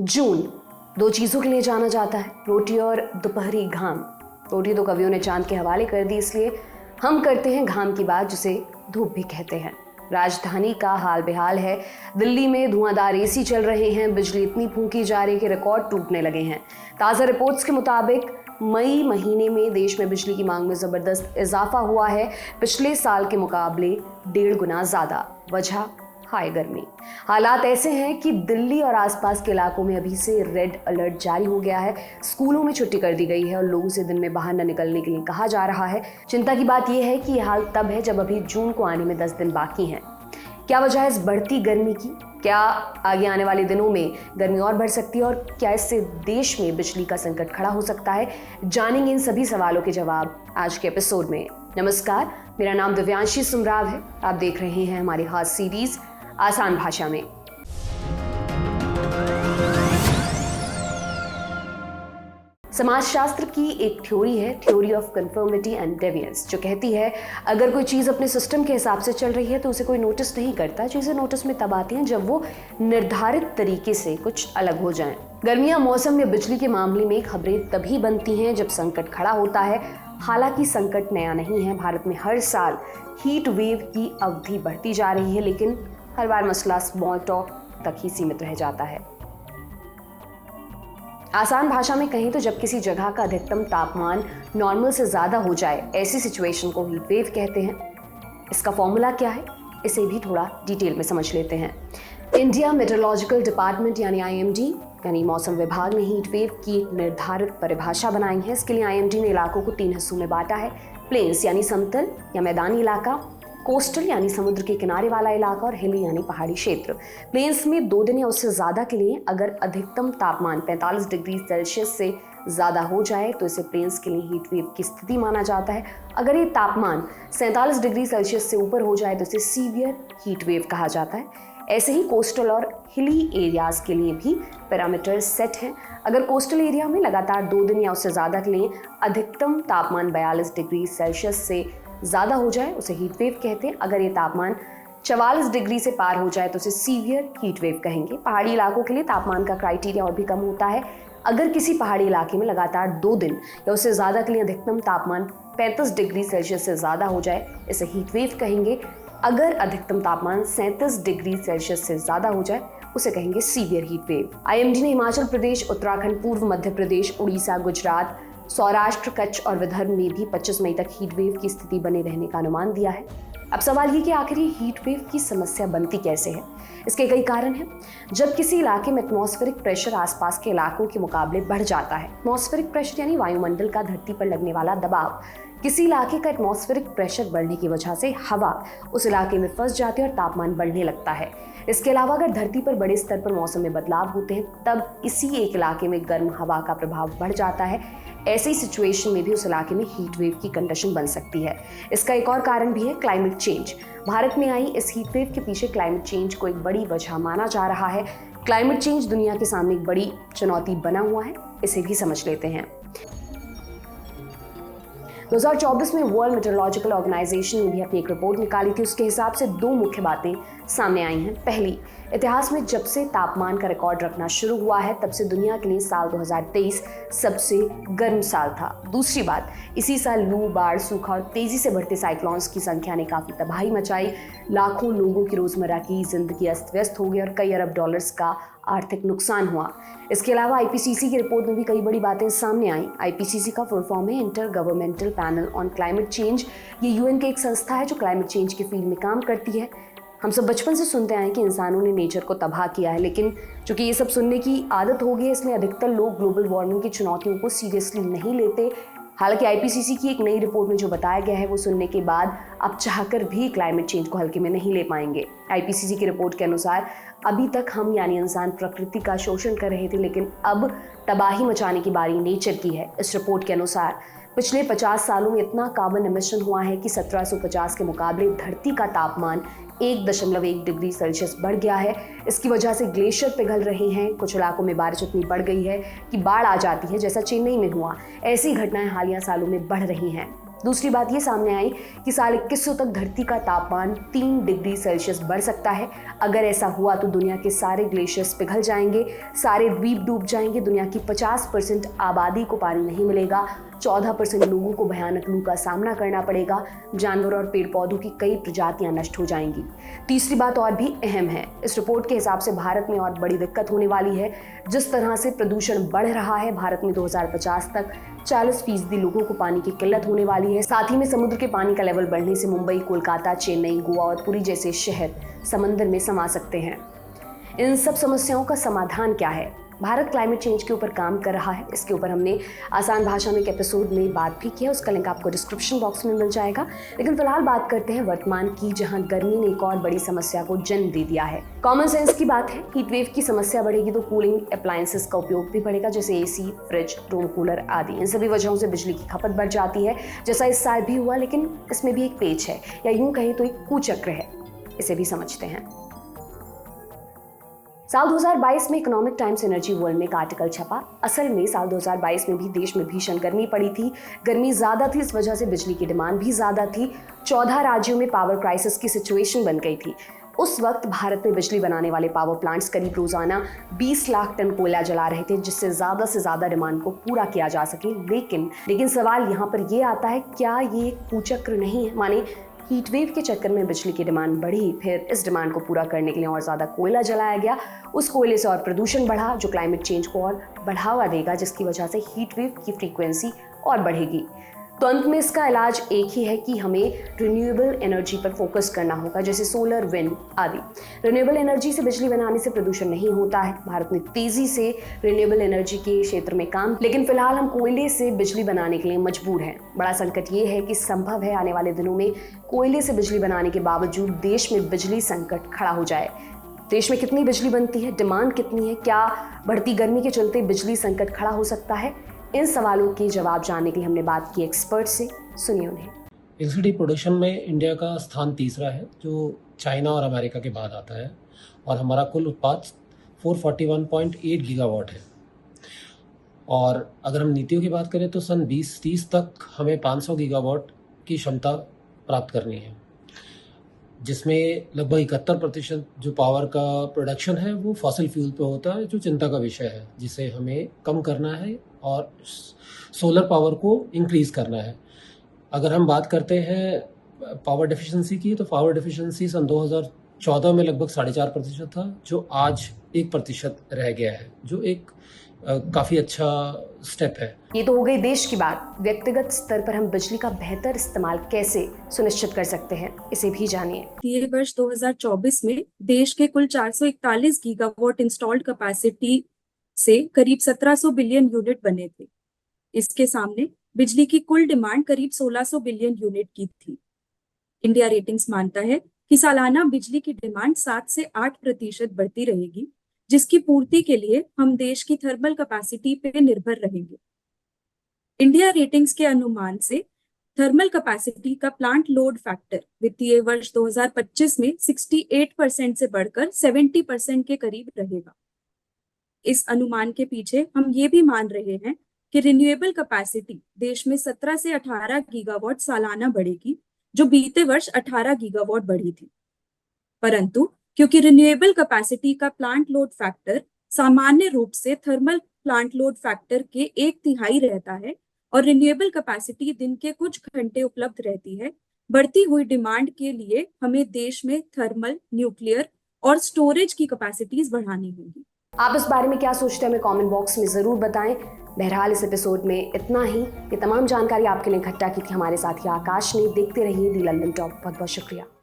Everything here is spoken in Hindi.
जून दो चीज़ों के लिए जाना जाता है, रोटी और दोपहरी घाम। रोटी तो कवियों ने चांद के हवाले कर दी, इसलिए हम करते हैं घाम की बात, जिसे धूप भी कहते हैं। राजधानी का हाल बेहाल है। दिल्ली में धुआंधार एसी चल रहे हैं, बिजली इतनी फूंकी जा रही है कि रिकॉर्ड टूटने लगे हैं। ताज़ा रिपोर्ट्स के मुताबिक मई महीने में देश में बिजली की मांग में ज़बरदस्त इजाफा हुआ है, पिछले साल के मुकाबले 1.5 गुना ज़्यादा। वजह हाई गर्मी। हालात ऐसे हैं कि दिल्ली और आसपास के इलाकों में अभी से रेड अलर्ट जारी हो गया है। स्कूलों में छुट्टी कर दी गई है और लोगों से दिन में बाहर न निकलने के लिए कहा जा रहा है। चिंता की बात यह है कि यह हाल तब है जब अभी जून को आने में 10 दिन बाकी हैं। क्या वजह है इस बढ़ती गर्मी की? क्या आगे आने वाले दिनों में गर्मी और बढ़ सकती है और क्या इससे देश में बिजली का संकट खड़ा हो सकता है? जानेंगे इन सभी सवालों के जवाब आज के एपिसोड में। नमस्कार, मेरा नाम दिव्यांशी सुमराव है। आप देख रहे हैं हमारी खास सीरीज आसान भाषा में। समाजशास्त्र की एक थ्योरी है, थ्योरी ऑफ कन्फर्मिटी एंड डेविएंस, जो कहती है अगर कोई चीज़ अपने सिस्टम के हिसाब से चल रही है तो उसे कोई नोटिस नहीं करता। चीज़ें नोटिस में तब आती हैं जब वो निर्धारित तरीके से कुछ अलग हो जाएं। गर्मियाँ, मौसम या बिजली के मामले में खबरें तभी बनती हैं जब संकट खड़ा होता है। हालांकि संकट नया नहीं है। भारत में हर साल हीट वेव की अवधि बढ़ती जा रही है, लेकिन हर बार मसला स्मॉल टॉक तक ही सीमित रह जाता है। आसान भाषा में कहें तो जब किसी जगह का अधिकतम तापमान नॉर्मल से ज़्यादा हो जाए, ऐसी सिचुएशन को हीट वेव कहते हैं। इसका फॉर्मूला क्या है, इसे भी थोड़ा डिटेल में समझ लेते हैं। इंडिया मेट्रोलॉजिकल डिपार्टमेंट यानी IMD यानी मौसम विभाग ने हीट वेव की निर्धारित परिभाषा बनाई है। इसके लिए IMD ने इलाकों को 3 हिस्सों में बांटा है। प्लेन्स यानी समतल या मैदानी इलाका, कोस्टल यानी समुद्र के किनारे वाला इलाका और हिली यानी पहाड़ी क्षेत्र। प्लेन्स में 2 दिन या उससे ज़्यादा के लिए अगर अधिकतम तापमान 45 डिग्री सेल्सियस से ज़्यादा हो जाए तो इसे प्लेन्स के लिए हीट वेव की स्थिति माना जाता है। अगर ये तापमान 47 डिग्री सेल्सियस से ऊपर हो जाए तो इसे सीवियर हीट वेव कहा जाता है। ऐसे ही कोस्टल और हिली एरियाज़ के लिए भी पैरामीटर्स सेट हैं। अगर कोस्टल एरिया में लगातार 2 दिन या उससे ज़्यादा के लिए अधिकतम तापमान 42 डिग्री सेल्सियस से ज़्यादा हो जाए उसे हीट वेव कहते हैं। अगर ये तापमान 44 डिग्री से पार हो जाए तो उसे सीवियर हीट वेव कहेंगे। पहाड़ी इलाकों के लिए तापमान का क्राइटेरिया और भी कम होता है। अगर किसी पहाड़ी इलाके में लगातार 2 दिन या उससे ज़्यादा के लिए अधिकतम तापमान 35 डिग्री सेल्सियस से ज़्यादा हो जाए, इसे हीट वेव कहेंगे। अगर अधिकतम तापमान 37 डिग्री सेल्सियस से ज़्यादा हो जाए उसे कहेंगे सीवियर हीट वेव। IMD ने हिमाचल प्रदेश, उत्तराखंड, पूर्व मध्य प्रदेश, उड़ीसा, गुजरात, सौराष्ट्र, कच्छ और विदर्भ में भी 25 मई तक हीट वेव की स्थिति बने रहने का अनुमान दिया है। अब सवाल ये कि आखिर ये हीट वेव की समस्या बनती कैसे है? इसके कई कारण हैं। जब किसी इलाके में एटमॉस्फेरिक प्रेशर आसपास के इलाकों के मुकाबले बढ़ जाता है, एटमॉस्फेरिक प्रेशर यानी वायुमंडल का धरती पर लगने वाला दबाव, किसी इलाके का एटमॉस्फेरिक प्रेशर बढ़ने की वजह से हवा उस इलाके में फंस जाती है और तापमान बढ़ने लगता है। इसके अलावा अगर धरती पर बड़े स्तर पर मौसम में बदलाव होते हैं, तब इसी एक इलाके में गर्म हवा का प्रभाव बढ़ जाता है। ऐसी सिचुएशन में भी उस इलाके में हीट वेव की कंडीशन बन सकती है। इसका एक और कारण भी है क्लाइमेट चेंज। भारत में आई इस हीट वेव के पीछे क्लाइमेट चेंज को एक बड़ी वजह माना जा रहा है। क्लाइमेट चेंज दुनिया के सामने एक बड़ी चुनौती बना हुआ है, इसे भी समझ लेते हैं। 2024 में वर्ल्ड मेट्रोलॉजिकल ऑर्गेनाइजेशन ने भी अपनी एक रिपोर्ट निकाली थी। उसके हिसाब से 2 मुख्य बातें सामने आई हैं। पहली, इतिहास में जब से तापमान का रिकॉर्ड रखना शुरू हुआ है तब से दुनिया के लिए साल 2023 सबसे गर्म साल था। दूसरी बात, इसी साल लू, बाढ़, सूखा और तेजी से बढ़ते साइक्लोन्स की संख्या ने काफ़ी तबाही मचाई। लाखों लोगों की रोज़मर्रा की जिंदगी अस्त व्यस्त हो गई और कई अरब डॉलर्स का आर्थिक नुकसान हुआ। इसके अलावा IPCC की रिपोर्ट में भी कई बड़ी बातें सामने आई। IPCC का फुल फॉर्म है inter governmental panel on climate change. ये UN की एक संस्था है जो क्लाइमेट चेंज के फील्ड में काम करती है। हम सब बचपन से सुनते आए कि इंसानों ने नेचर को तबाह किया है, लेकिन चूंकि ये सब सुनने की आदत हो गई है, इसलिए अधिकतर लोग ग्लोबल वार्मिंग की चुनौतियों को सीरियसली नहीं लेते। हालांकि IPCC की एक नई रिपोर्ट में जो बताया गया है वो सुनने के बाद आप चाहकर भी क्लाइमेट चेंज को हल्के में नहीं ले पाएंगे। IPCC की रिपोर्ट के अनुसार अभी तक हम यानी इंसान प्रकृति का शोषण कर रहे थे, लेकिन अब तबाही मचाने की बारी नेचर की है। इस रिपोर्ट के अनुसार पिछले 50 सालों में इतना कार्बन एमिशन हुआ है कि 1750 के मुकाबले धरती का तापमान 1.1 डिग्री सेल्सियस बढ़ गया है। इसकी वजह से ग्लेशियर पिघल रहे हैं। कुछ इलाकों में बारिश इतनी बढ़ गई है कि बाढ़ आ जाती है, जैसा चेन्नई में हुआ। ऐसी घटनाएं हालिया सालों में बढ़ रही हैं। दूसरी बात ये सामने आई कि साल 2100 तक धरती का तापमान 3 डिग्री सेल्सियस बढ़ सकता है। अगर ऐसा हुआ तो दुनिया के सारे ग्लेशियर्स पिघल जाएंगे, सारे द्वीप डूब जाएंगे, दुनिया की 50% आबादी को पानी नहीं मिलेगा, 14% लोगों को भयानक लू का सामना करना पड़ेगा, जानवर और पेड़ पौधों की कई प्रजातियां नष्ट हो जाएंगी। तीसरी बात और भी अहम है, इस रिपोर्ट के हिसाब से भारत में और बड़ी दिक्कत होने वाली है। जिस तरह से प्रदूषण बढ़ रहा है, भारत में 2050 तक 40% लोगों को पानी की किल्लत होने वाली है। साथ ही में समुद्र के पानी का लेवल बढ़ने से मुंबई, कोलकाता, चेन्नई, गोवा और पुरी जैसे शहर समंदर में समा सकते हैं। इन सब समस्याओं का समाधान क्या है? भारत क्लाइमेट चेंज के ऊपर काम कर रहा है। इसके ऊपर हमने आसान भाषा में एक एपिसोड में बात भी की है, उसका लिंक आपको डिस्क्रिप्शन बॉक्स में मिल जाएगा। लेकिन फिलहाल बात करते हैं वर्तमान की, जहां गर्मी ने एक और बड़ी समस्या को जन्म दे दिया है। कॉमन सेंस की बात है, हीट वेव की समस्या बढ़ेगी तो कूलिंग अप्लायंसेस का उपयोग भी बढ़ेगा, जैसे एसी, फ्रिज, रूम कूलर आदि। इन सभी वजहों से बिजली की खपत बढ़ जाती है, जैसा इस साल भी हुआ। लेकिन इसमें भी एक पेच है, या यूं कहें तो एक कुचक्र है। इसे भी समझते हैं। साल 2022 में इकोनॉमिक टाइम्स एनर्जी वर्ल्ड में एक आर्टिकल छपा। असल में साल 2022 में भी देश में भीषण गर्मी पड़ी थी। गर्मी ज्यादा थी, इस वजह से बिजली की डिमांड भी ज्यादा थी। 14 राज्यों में पावर क्राइसिस की सिचुएशन बन गई थी। उस वक्त भारत में बिजली बनाने वाले पावर प्लांट्स करीब रोजाना 20 लाख टन कोयला जला रहे थे, जिससे ज्यादा से ज्यादा डिमांड को पूरा किया जा सके। लेकिन सवाल यहाँ पर यह आता है, क्या ये कुचक्र नहीं है? माने हीट वेव के चक्कर में बिजली की डिमांड बढ़ी, फिर इस डिमांड को पूरा करने के लिए और ज़्यादा कोयला जलाया गया, उस कोयले से और प्रदूषण बढ़ा, जो क्लाइमेट चेंज को और बढ़ावा देगा, जिसकी वजह से हीट वेव की फ्रीक्वेंसी और बढ़ेगी। तो अंत में इसका इलाज एक ही है कि हमें रिन्यूएबल एनर्जी पर फोकस करना होगा, जैसे सोलर, विंड आदि। रिन्यूएबल एनर्जी से बिजली बनाने से प्रदूषण नहीं होता है। भारत ने तेजी से रिन्यूएबल एनर्जी के क्षेत्र में काम, लेकिन फिलहाल हम कोयले से बिजली बनाने के लिए मजबूर हैं। बड़ा संकट ये है कि संभव है आने वाले दिनों में कोयले से बिजली बनाने के बावजूद देश में बिजली संकट खड़ा हो जाए। देश में कितनी बिजली बनती है, डिमांड कितनी है, क्या बढ़ती गर्मी के चलते बिजली संकट खड़ा हो सकता है? इन सवालों के जवाब जानने के लिए हमने बात की एक्सपर्ट से, सुनिए उन्हें। इलेक्ट्रिसिटी प्रोडक्शन में इंडिया का स्थान तीसरा है, जो चाइना और अमेरिका के बाद आता है, और हमारा कुल उत्पाद 441.8 गीगावाट है। और अगर हम नीतियों की बात करें तो सन 2030 तक हमें 500 गीगावाट की क्षमता प्राप्त करनी है, जिसमें लगभग 71% जो पावर का प्रोडक्शन है वो फॉसिल फ्यूल पे होता है, जो चिंता का विषय है, जिसे हमें कम करना है और सोलर पावर को इंक्रीज़ करना है। अगर हम बात करते हैं पावर डेफिशिएंसी की, तो पावर डेफिशिएंसी सन 2014 में लगभग 4.5% था, जो आज 1% रह गया है, जो एक काफ़ी अच्छा स्टेप है। ये तो हो गई देश की बात। व्यक्तिगत स्तर पर हम बिजली का बेहतर इस्तेमाल कैसे सुनिश्चित कर सकते हैं, इसे भी जानिए। ये वर्ष 2024 में देश के कुल 441 गीगावाट इंस्टॉल्ड कैपेसिटी से करीब 1700 बिलियन यूनिट बने थे। इसके सामने बिजली की कुल डिमांड करीब 1600 बिलियन यूनिट की थी। इंडिया रेटिंग्स मानता है कि सालाना बिजली की डिमांड 7 से 8% बढ़ती रहेगी, जिसकी पूर्ति के लिए हम देश की थर्मल कैपेसिटी पे निर्भर रहेंगे। इंडिया रेटिंग्स के अनुमान से थर्मल कैपेसिटी का प्लांट लोड फैक्टर वित्तीय वर्ष 2025 में 68% से बढ़कर 70% के करीब रहेगा। इस अनुमान के पीछे हम ये भी मान रहे हैं कि रिन्यूएबल कैपेसिटी देश में 17 से 18 गीगावाट सालाना बढ़ेगी, जो बीते वर्ष 18 गीगावाट बढ़ी थी। परंतु क्योंकि रिन्यूएबल कैपेसिटी का प्लांट लोड फैक्टर सामान्य रूप से थर्मल प्लांट लोड फैक्टर के 1/3 रहता है और रिन्यूएबल कैपेसिटी दिन के कुछ घंटे उपलब्ध रहती है, बढ़ती हुई डिमांड के लिए हमें देश में थर्मल, न्यूक्लियर और स्टोरेज की कैपेसिटीज बढ़ानी होगी। आप इस बारे में क्या सोचते हैं, हमें कमेंट बॉक्स में जरूर बताएं। बहरहाल इस एपिसोड में इतना ही। ये तमाम जानकारी आपके लिए इकट्ठा की थी हमारे साथी आकाश ने। देखते रहिए दी लंदन टॉक। बहुत बहुत शुक्रिया।